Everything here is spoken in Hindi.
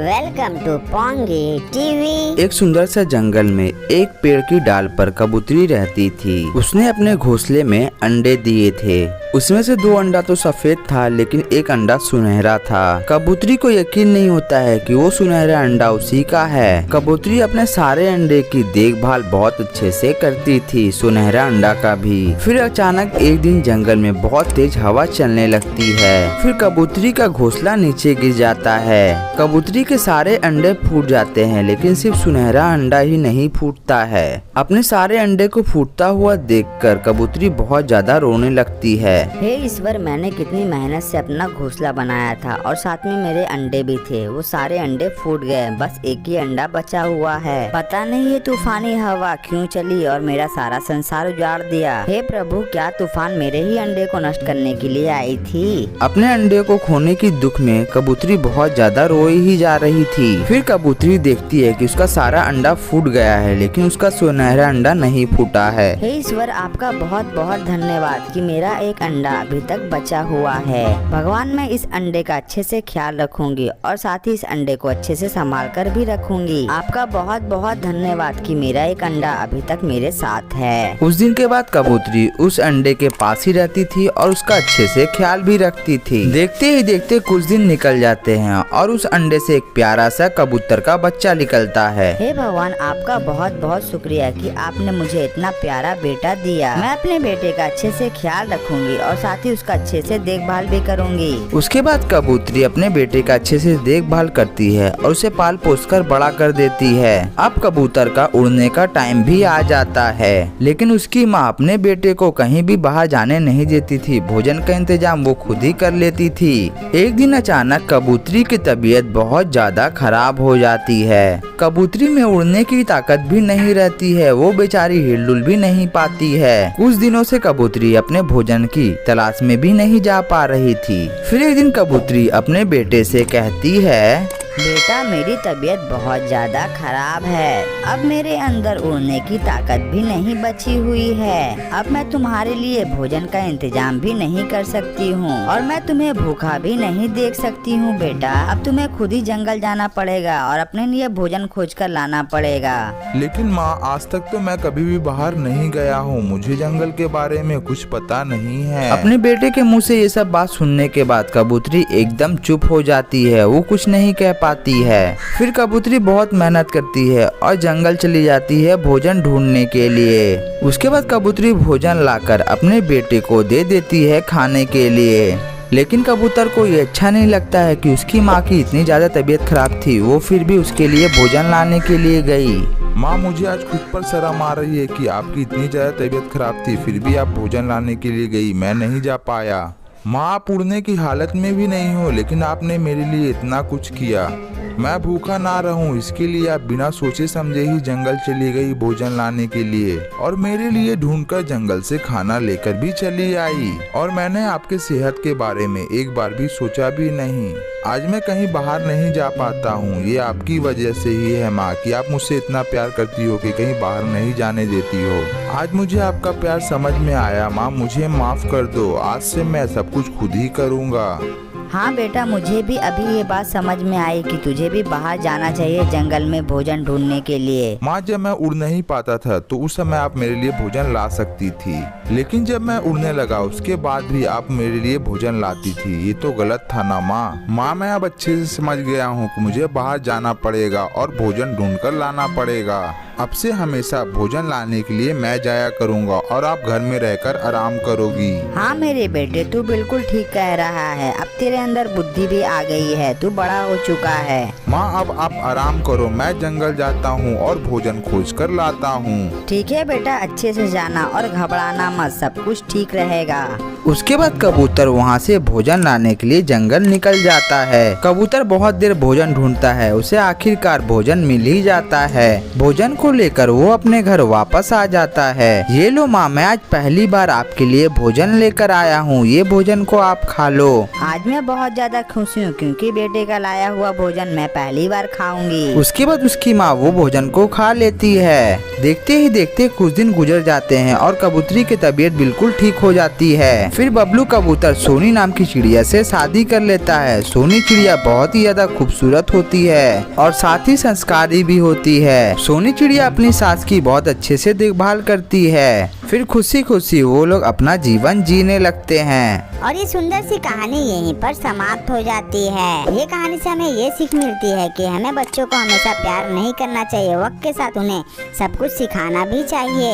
Welcome to pungi TV. एक सुंदर सा जंगल में एक पेड़ की डाल पर कबूतरी रहती थी। उसने अपने घोंसले में अंडे दिए थे। उसमें से 2 अंडा तो सफेद था, लेकिन एक अंडा सुनहरा था। कबूतरी को यकीन नहीं होता है कि वो सुनहरा अंडा उसी का है। कबूतरी अपने सारे अंडे की देखभाल बहुत अच्छे से करती थी, सुनहरा अंडा का भी। फिर अचानक एक दिन जंगल में बहुत तेज हवा चलने लगती है। फिर कबूतरी का घोंसला नीचे गिर जाता है। कबूतरी के सारे अंडे फूट जाते हैं, लेकिन सिर्फ सुनहरा अंडा ही नहीं फूटता है। अपने सारे अंडे को फूटता हुआ देखकर कबूतरी बहुत ज्यादा रोने लगती है। हे ईश्वर, मैंने कितनी मेहनत से अपना घोंसला बनाया था और साथ में मेरे अंडे भी थे। वो सारे अंडे फूट गए, बस एक ही अंडा बचा हुआ है। पता नहीं ये तूफानी हवा क्यों चली और मेरा सारा संसार उजाड़ दिया। हे प्रभु, क्या तूफान मेरे ही अंडे को नष्ट करने के लिए आई थी? अपने अंडे को खोने की दुख में कबूतरी बहुत ज्यादा रोई ही जा रही थी। फिर कबूतरी देखती है कि उसका सारा अंडा फूट गया है, लेकिन उसका सुनहरा अंडा नहीं फूटा है। हे ईश्वर, आपका बहुत बहुत धन्यवाद कि मेरा एक अंडा अभी तक बचा हुआ है। भगवान, मैं इस अंडे का अच्छे से ख्याल रखूंगी और साथ ही इस अंडे को अच्छे से संभाल कर भी रखूंगी। आपका बहुत बहुत धन्यवाद कि मेरा एक अंडा अभी तक मेरे साथ है। उस दिन के बाद कबूतरी उस अंडे के पास ही रहती थी और उसका अच्छे से ख्याल भी रखती थी। देखते ही देखते कुछ दिन निकल जाते हैं और उस अंडे से एक प्यारा सा कबूतर का बच्चा निकलता है। हे भगवान, आपका बहुत बहुत शुक्रिया कि आपने मुझे इतना प्यारा बेटा दिया। मैं अपने बेटे का अच्छे से ख्याल रखूंगी और साथ ही उसका अच्छे से देखभाल भी करूंगी। उसके बाद कबूतरी अपने बेटे का अच्छे से देखभाल करती है और उसे पाल पोस कर बड़ा कर देती है। अब कबूतर का उड़ने का टाइम भी आ जाता है, लेकिन उसकी माँ अपने बेटे को कहीं भी बाहर जाने नहीं देती थी। भोजन का इंतजाम वो खुद ही कर लेती थी। एक दिन अचानक कबूतरी की तबीयत बहुत ज्यादा खराब हो जाती है। कबूतरी में उड़ने की ताकत भी नहीं रहती है, वो बेचारी हिलडुल भी नहीं पाती है। कुछ दिनों से कबूतरी अपने भोजन की तलाश में भी नहीं जा पा रही थी। फिर एक दिन कबूतरी अपने बेटे से कहती है, बेटा, मेरी तबीयत बहुत ज्यादा खराब है। अब मेरे अंदर उड़ने की ताकत भी नहीं बची हुई है। अब मैं तुम्हारे लिए भोजन का इंतजाम भी नहीं कर सकती हूँ और मैं तुम्हें भूखा भी नहीं देख सकती हूँ। बेटा, अब तुम्हें खुद ही जंगल जाना पड़ेगा और अपने लिए भोजन खोज कर लाना पड़ेगा। लेकिन माँ, आज तक तो मैं कभी भी बाहर नहीं गया हूँ, मुझे जंगल के बारे में कुछ पता नहीं है। अपने बेटे के मुंह से ये सब बात सुनने के बाद कबूतरी एकदम चुप हो जाती है, वो कुछ नहीं कह पाती है। फिर कबूतरी बहुत मेहनत करती है और जंगल चली जाती है भोजन ढूंढने के लिए। उसके बाद कबूतरी भोजन लाकर अपने बेटे को दे देती है खाने के लिए। लेकिन कबूतर को ये अच्छा नहीं लगता है कि उसकी माँ की इतनी ज्यादा तबीयत खराब थी। वो फिर भी उसके लिए भोजन लाने के लिए गई। माँ, मुझे आज खुद पर शर्म आ रही है कि आपकी इतनी ज्यादा तबीयत खराब थी, फिर भी आप भोजन लाने के लिए गई, मैं नहीं जा पाया। माँ, आप उड़ने की हालत में भी नहीं हो, लेकिन आपने मेरे लिए इतना कुछ किया। मैं भूखा ना रहूं, इसके लिए आप बिना सोचे समझे ही जंगल चली गई भोजन लाने के लिए और मेरे लिए ढूंढकर जंगल से खाना लेकर भी चली आई। और मैंने आपके सेहत के बारे में एक बार भी सोचा भी नहीं। आज मैं कहीं बाहर नहीं जा पाता हूँ, ये आपकी वजह से ही है माँ कि आप मुझसे इतना प्यार करती हो कि कहीं बाहर नहीं जाने देती हो। आज मुझे आपका प्यार समझ में आया माँ, मुझे माफ कर दो। आज से मैं सब कुछ खुद ही करूँगा। हाँ बेटा, मुझे भी अभी ये बात समझ में आई कि तुझे भी बाहर जाना चाहिए जंगल में भोजन ढूंढने के लिए। माँ, जब मैं उड़ नहीं पाता था तो उस समय आप मेरे लिए भोजन ला सकती थी, लेकिन जब मैं उड़ने लगा उसके बाद भी आप मेरे लिए भोजन लाती थी। ये तो गलत था ना माँ। माँ, मैं अब अच्छे से समझ गया हूँ कि मुझे बाहर जाना पड़ेगा और भोजन ढूंढकर लाना पड़ेगा। अब से हमेशा भोजन लाने के लिए मैं जाया करूँगा और आप घर में रहकर आराम करोगी। हाँ मेरे बेटे, तू बिल्कुल ठीक कह रहा है। अब तेरे अंदर बुद्धि भी आ गई है, तू बड़ा हो चुका है। माँ, अब आप आराम करो, मैं जंगल जाता हूँ और भोजन खोज कर लाता हूँ। ठीक है बेटा, अच्छे से जाना और घबराना मत, सब कुछ ठीक रहेगा। उसके बाद कबूतर वहाँ से भोजन लाने के लिए जंगल निकल जाता है। कबूतर बहुत देर भोजन ढूंढता है, उसे आखिरकार भोजन मिल ही जाता है। भोजन को को लेकर वो अपने घर वापस आ जाता है। ये लो माँ, मैं आज पहली बार आपके लिए भोजन लेकर आया हूँ, ये भोजन को आप खा लो। आज मैं बहुत ज्यादा खुश हूँ क्योंकि बेटे का लाया हुआ भोजन मैं पहली बार खाऊंगी। उसके बाद उसकी माँ वो भोजन को खा लेती है। देखते ही देखते कुछ दिन गुजर जाते हैं और कबूतरी की तबीयत बिल्कुल ठीक हो जाती है। फिर बबलू कबूतर सोनी नाम की चिड़िया से शादी कर लेता है। सोनी चिड़िया बहुत ही ज्यादा खूबसूरत होती है और साथ ही संस्कारी भी होती है। सोनी चिड़िया अपनी सास की बहुत अच्छे से देखभाल करती है। फिर खुशी खुशी वो लोग अपना जीवन जीने लगते हैं। और ये सुंदर सी कहानी यहीं पर समाप्त हो जाती है। ये कहानी से हमें ये सीख मिलती है कि हमें बच्चों को हमेशा प्यार नहीं करना चाहिए, वक्त के साथ उन्हें सब कुछ सिखाना भी चाहिए।